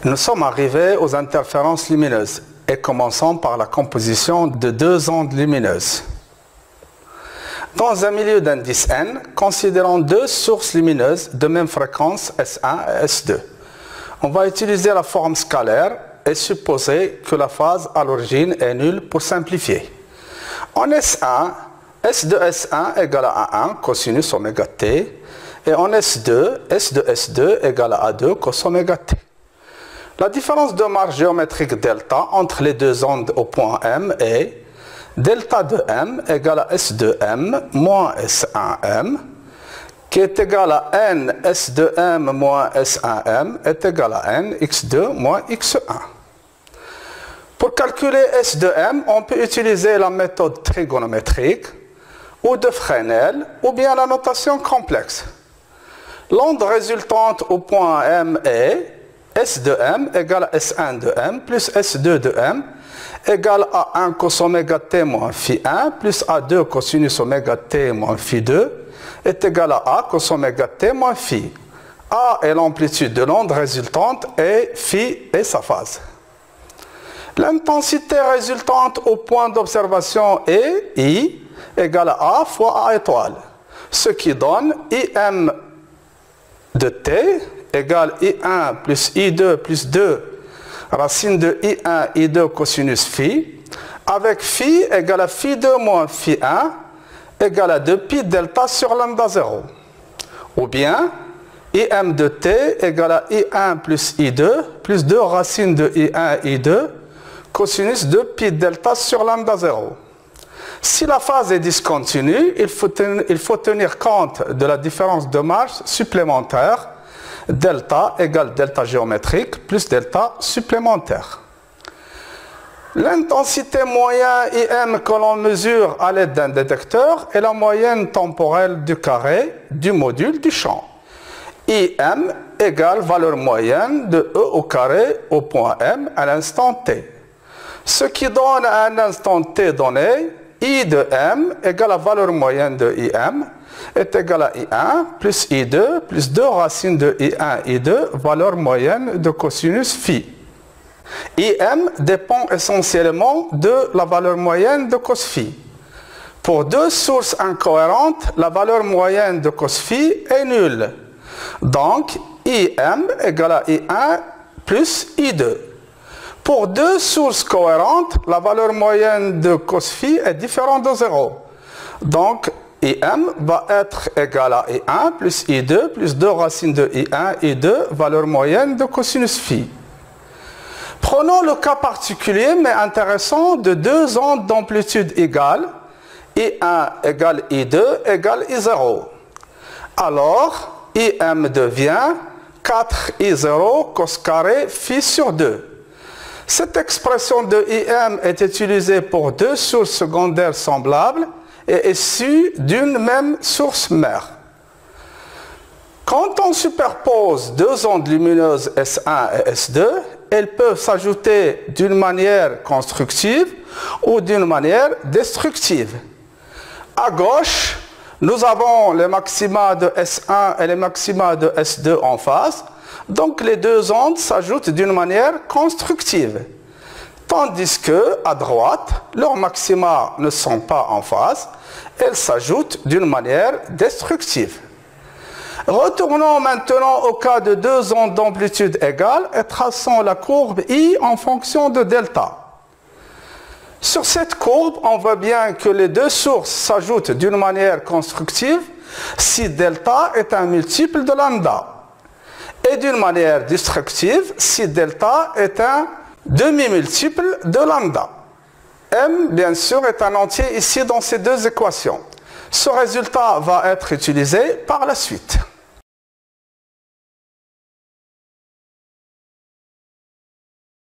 Nous sommes arrivés aux interférences lumineuses et commençons par la composition de deux ondes lumineuses. Dans un milieu d'indice n, considérons deux sources lumineuses de même fréquence S1 et S2. On va utiliser la forme scalaire et supposer que la phase à l'origine est nulle pour simplifier. En S1, S de S1 égale à A1 cosinus oméga t, et en S2, S de S2 égale à A2 cos oméga t. La différence de marge géométrique delta entre les deux ondes au point M est delta de M égale à S de M moins S1M, qui est égal à N S de M moins S1M est égal à N X2 moins X1. Pour calculer S de M, on peut utiliser la méthode trigonométrique ou de Fresnel ou bien la notation complexe. L'onde résultante au point M est S de M égale à S1 de M plus S2 de M égale à 1 cos oméga t moins phi 1 plus A2 cosinus oméga t moins phi 2 est égal à A cos oméga t moins phi. A est l'amplitude de l'onde résultante et phi est sa phase. L'intensité résultante au point d'observation est I égale à A fois A étoile, ce qui donne IM de t égale I1 plus I2 plus 2 racine de I1 I2 cosinus phi, avec phi égale à phi 2 moins phi 1 égale à 2 pi delta sur lambda 0. Ou bien IM de t égale à I1 plus I2 plus 2 racine de I1 I2 cosinus de pi delta sur lambda 0. Si la phase est discontinue, il faut tenir compte de la différence de marge supplémentaire delta égale delta géométrique plus delta supplémentaire. L'intensité moyenne IM que l'on mesure à l'aide d'un détecteur est la moyenne temporelle du carré du module du champ. IM égale valeur moyenne de E au carré au point M à l'instant t. Ce qui donne à un instant t donné, I de M égale la valeur moyenne de IM est égal à I1 plus I2 plus 2 racines de I1 I2 valeur moyenne de cosinus phi. IM dépend essentiellement de la valeur moyenne de cos phi. Pour deux sources incohérentes, la valeur moyenne de cos phi est nulle. Donc, IM égale à I1 plus I2. Pour deux sources cohérentes, la valeur moyenne de cos phi est différente de 0. Donc, IM va être égal à I1 plus I2 plus 2 racines de I1 I2 valeur moyenne de cosinus phi. Prenons le cas particulier mais intéressant de deux ondes d'amplitude égale, I1 égale I2 égale I0. Alors, IM devient 4I0 cos carré phi sur 2. Cette expression de IM est utilisée pour deux sources secondaires semblables et issue d'une même source mère. Quand on superpose deux ondes lumineuses S1 et S2, elles peuvent s'ajouter d'une manière constructive ou d'une manière destructive. À gauche, nous avons les maxima de S1 et les maxima de S2 en phase, donc les deux ondes s'ajoutent d'une manière constructive. Tandis que, à droite, leurs maxima ne sont pas en phase, elles s'ajoutent d'une manière destructive. Retournons maintenant au cas de deux ondes d'amplitude égale et traçons la courbe I en fonction de delta. Sur cette courbe, on voit bien que les deux sources s'ajoutent d'une manière constructive si delta est un multiple de lambda, et d'une manière destructive si delta est un demi-multiple de lambda. M, bien sûr, est un entier ici dans ces deux équations. Ce résultat va être utilisé par la suite.